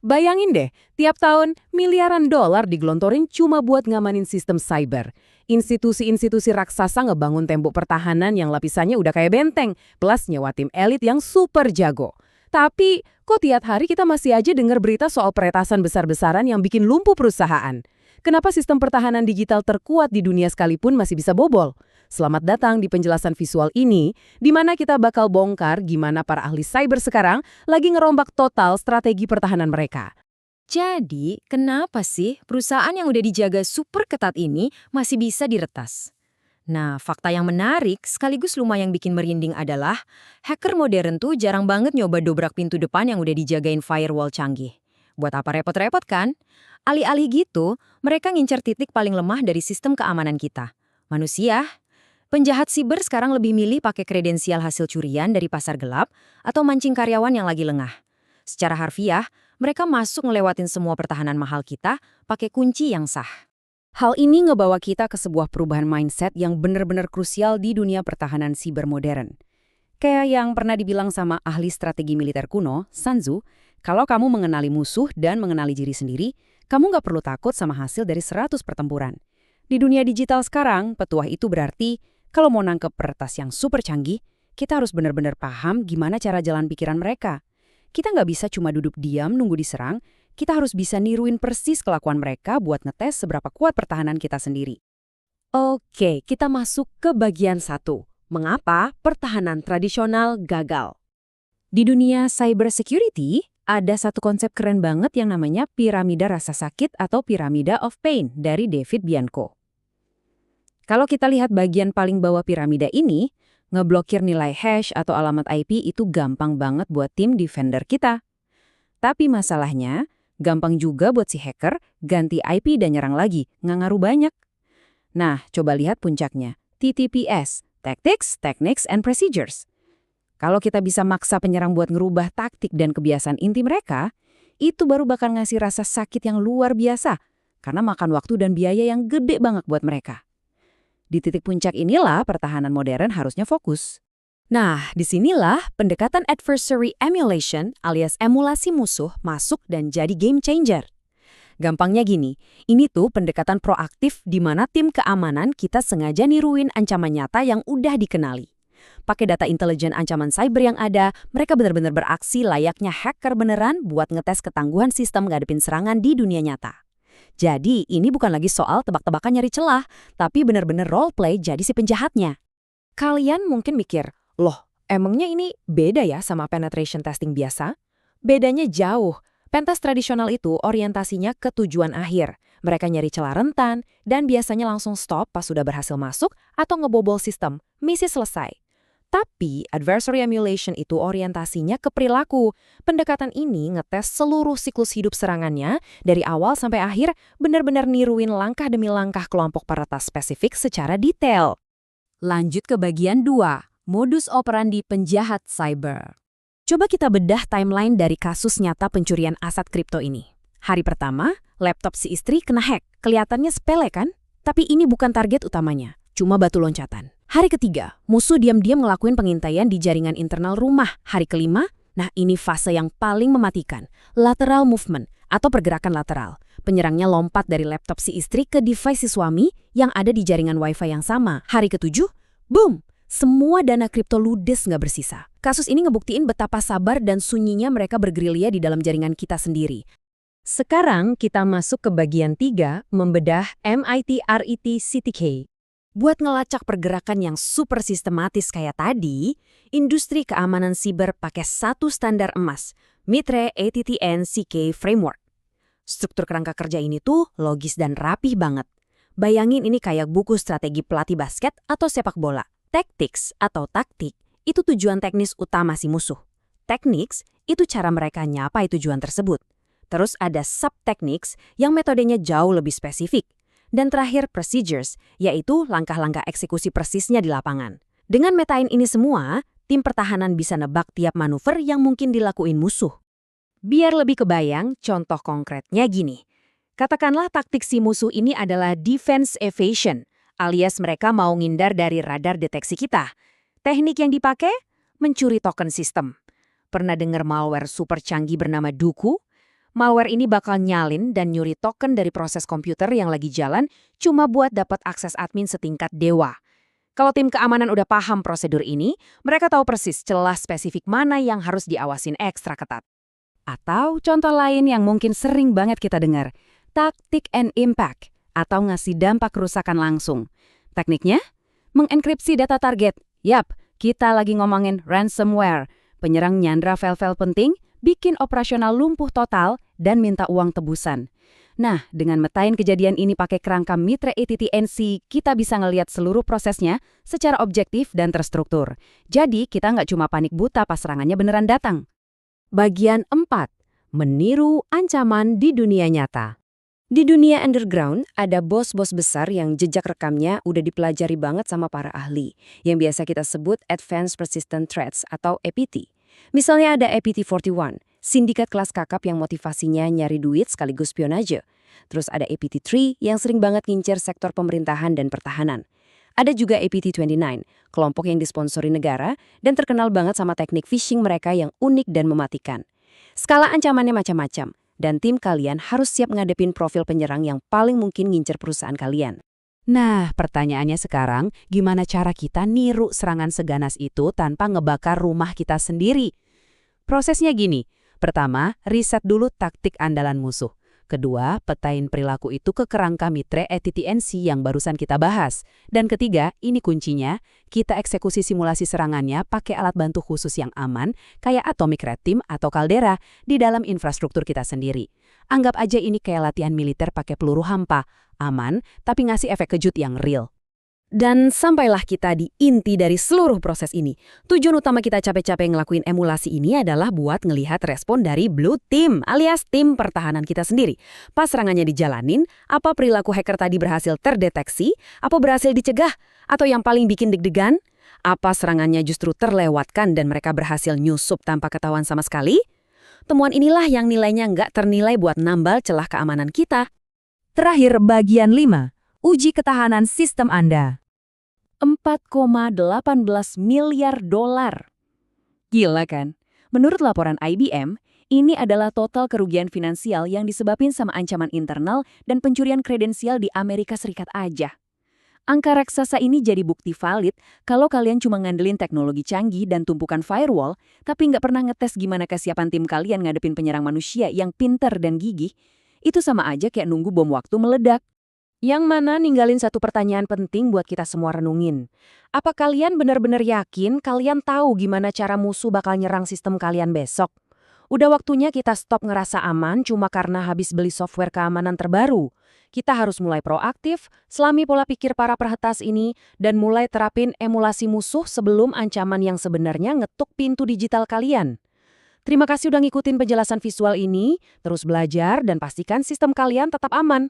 Bayangin deh, tiap tahun miliaran dolar digelontorin cuma buat ngamanin sistem cyber. Institusi-institusi raksasa ngebangun tembok pertahanan yang lapisannya udah kayak benteng, plus nyewa tim elit yang super jago. Tapi, kok tiap hari kita masih aja dengar berita soal peretasan besar-besaran yang bikin lumpuh perusahaan? Kenapa sistem pertahanan digital terkuat di dunia sekalipun masih bisa bobol? Selamat datang di penjelasan visual ini, di mana kita bakal bongkar gimana para ahli cyber sekarang lagi ngerombak total strategi pertahanan mereka. Jadi, kenapa sih perusahaan yang udah dijaga super ketat ini masih bisa diretas? Nah, fakta yang menarik sekaligus lumayan bikin merinding adalah hacker modern tuh jarang banget nyoba dobrak pintu depan yang udah dijagain firewall canggih. Buat apa repot-repot kan? Alih-alih gitu, mereka ngincer titik paling lemah dari sistem keamanan kita. Manusia. Penjahat siber sekarang lebih milih pakai kredensial hasil curian dari pasar gelap atau mancing karyawan yang lagi lengah. Secara harfiah, mereka masuk ngelewatin semua pertahanan mahal kita pakai kunci yang sah. Hal ini ngebawa kita ke sebuah perubahan mindset yang benar-benar krusial di dunia pertahanan siber modern. Kayak yang pernah dibilang sama ahli strategi militer kuno, Sun Tzu, kalau kamu mengenali musuh dan mengenali diri sendiri, kamu nggak perlu takut sama hasil dari 100 pertempuran. Di dunia digital sekarang, petuah itu berarti kalau mau nangkep peretas yang super canggih, kita harus benar-benar paham gimana cara jalan pikiran mereka. Kita nggak bisa cuma duduk diam nunggu diserang, kita harus bisa niruin persis kelakuan mereka buat ngetes seberapa kuat pertahanan kita sendiri. Oke, kita masuk ke bagian 1. Mengapa pertahanan tradisional gagal? Di dunia cyber security, ada satu konsep keren banget yang namanya piramida rasa sakit atau piramida of pain dari David Bianco. Kalau kita lihat bagian paling bawah piramida ini, ngeblokir nilai hash atau alamat IP itu gampang banget buat tim defender kita. Tapi masalahnya, gampang juga buat si hacker ganti IP dan nyerang lagi, nggak ngaruh banyak. Nah, coba lihat puncaknya, TTPS, Tactics, Techniques, and Procedures. Kalau kita bisa maksa penyerang buat ngerubah taktik dan kebiasaan inti mereka, itu baru bakal ngasih rasa sakit yang luar biasa, karena makan waktu dan biaya yang gede banget buat mereka. Di titik puncak inilah pertahanan modern harusnya fokus. Nah, disinilah pendekatan adversary emulation alias emulasi musuh masuk dan jadi game changer. Gampangnya gini, ini tuh pendekatan proaktif di mana tim keamanan kita sengaja niruin ancaman nyata yang udah dikenali. Pakai data intelijen ancaman cyber yang ada, mereka benar-benar beraksi layaknya hacker beneran buat ngetes ketangguhan sistem ngadepin serangan di dunia nyata. Jadi, ini bukan lagi soal tebak-tebakan nyari celah, tapi benar-benar role play jadi si penjahatnya. Kalian mungkin mikir, loh, emangnya ini beda ya sama penetration testing biasa? Bedanya jauh. Pentest tradisional itu orientasinya ke tujuan akhir. Mereka nyari celah rentan, dan biasanya langsung stop pas sudah berhasil masuk atau ngebobol sistem. Misi selesai. Tapi adversary emulation itu orientasinya ke perilaku. Pendekatan ini ngetes seluruh siklus hidup serangannya dari awal sampai akhir, benar-benar niruin langkah demi langkah kelompok peretas spesifik secara detail. Lanjut ke bagian 2, modus operandi penjahat cyber. Coba kita bedah timeline dari kasus nyata pencurian aset kripto ini. Hari pertama, laptop si istri kena hack. Kelihatannya sepele kan? Tapi ini bukan target utamanya, cuma batu loncatan. Hari ketiga, musuh diam-diam ngelakuin pengintaian di jaringan internal rumah. Hari kelima, nah ini fase yang paling mematikan, lateral movement atau pergerakan lateral. Penyerangnya lompat dari laptop si istri ke device si suami yang ada di jaringan wifi yang sama. Hari ketujuh, boom! Semua dana kripto ludes nggak bersisa. Kasus ini ngebuktiin betapa sabar dan sunyinya mereka bergerilya di dalam jaringan kita sendiri. Sekarang kita masuk ke bagian 3, membedah MITRET CTK. Buat ngelacak pergerakan yang super sistematis kayak tadi, industri keamanan siber pakai satu standar emas, MITRE ATTN CK Framework. Struktur kerangka kerja ini tuh logis dan rapih banget. Bayangin ini kayak buku strategi pelatih basket atau sepak bola. Tactics atau taktik itu tujuan teknis utama si musuh. Techniques itu cara mereka nyapai tujuan tersebut. Terus ada sub-techniques yang metodenya jauh lebih spesifik. Dan terakhir procedures, yaitu langkah-langkah eksekusi persisnya di lapangan. Dengan metain ini semua, tim pertahanan bisa nebak tiap manuver yang mungkin dilakuin musuh. Biar lebih kebayang, contoh konkretnya gini. Katakanlah taktik si musuh ini adalah defense evasion, alias mereka mau ngindar dari radar deteksi kita. Teknik yang dipakai? Mencuri token sistem. Pernah dengar malware super canggih bernama Duku? Malware ini bakal nyalin dan nyuri token dari proses komputer yang lagi jalan cuma buat dapat akses admin setingkat dewa. Kalau tim keamanan udah paham prosedur ini, mereka tahu persis celah spesifik mana yang harus diawasin ekstra ketat. Atau contoh lain yang mungkin sering banget kita dengar, taktik and impact, atau ngasih dampak kerusakan langsung. Tekniknya? Mengenkripsi data target. Yap, kita lagi ngomongin ransomware. Penyerang nyandra file-file penting, bikin operasional lumpuh total, dan minta uang tebusan. Nah, dengan metain kejadian ini pakai kerangka Mitre ATT&C, kita bisa ngelihat seluruh prosesnya secara objektif dan terstruktur. Jadi, kita nggak cuma panik buta pas serangannya beneran datang. Bagian 4. Meniru ancaman di dunia nyata. Di dunia underground, ada bos-bos besar yang jejak rekamnya udah dipelajari banget sama para ahli, yang biasa kita sebut Advanced Persistent Threats atau APT. Misalnya ada APT-41, sindikat kelas kakap yang motivasinya nyari duit sekaligus spionase. Terus ada APT-3 yang sering banget ngincer sektor pemerintahan dan pertahanan. Ada juga APT-29, kelompok yang disponsori negara dan terkenal banget sama teknik phishing mereka yang unik dan mematikan. Skala ancamannya macam-macam, dan tim kalian harus siap ngadepin profil penyerang yang paling mungkin ngincer perusahaan kalian. Nah, pertanyaannya sekarang, gimana cara kita niru serangan seganas itu tanpa ngebakar rumah kita sendiri? Prosesnya gini, pertama, riset dulu taktik andalan musuh. Kedua, petain perilaku itu ke kerangka Mitre ATT&C yang barusan kita bahas. Dan ketiga, ini kuncinya, kita eksekusi simulasi serangannya pakai alat bantu khusus yang aman, kayak Atomic Red Team atau Caldera, di dalam infrastruktur kita sendiri. Anggap aja ini kayak latihan militer pakai peluru hampa, aman, tapi ngasih efek kejut yang real. Dan sampailah kita di inti dari seluruh proses ini. Tujuan utama kita capek-capek ngelakuin emulasi ini adalah buat ngelihat respon dari Blue Team alias tim pertahanan kita sendiri. Pas serangannya dijalanin, apa perilaku hacker tadi berhasil terdeteksi, apa berhasil dicegah, atau yang paling bikin deg-degan, apa serangannya justru terlewatkan dan mereka berhasil nyusup tanpa ketahuan sama sekali? Temuan inilah yang nilainya nggak ternilai buat nambal celah keamanan kita. Terakhir, bagian 5. Uji ketahanan sistem Anda. 4,18 miliar dolar. Gila kan? Menurut laporan IBM, ini adalah total kerugian finansial yang disebabin sama ancaman internal dan pencurian kredensial di Amerika Serikat aja. Angka raksasa ini jadi bukti valid kalau kalian cuma ngandelin teknologi canggih dan tumpukan firewall, tapi nggak pernah ngetes gimana kesiapan tim kalian ngadepin penyerang manusia yang pinter dan gigih. Itu sama aja kayak nunggu bom waktu meledak. Yang mana ninggalin satu pertanyaan penting buat kita semua renungin. Apa kalian benar-benar yakin kalian tahu gimana cara musuh bakal nyerang sistem kalian besok? Udah waktunya kita stop ngerasa aman cuma karena habis beli software keamanan terbaru. Kita harus mulai proaktif, selami pola pikir para peretas ini, dan mulai terapin emulasi musuh sebelum ancaman yang sebenarnya ngetuk pintu digital kalian. Terima kasih udah ngikutin penjelasan visual ini, terus belajar dan pastikan sistem kalian tetap aman.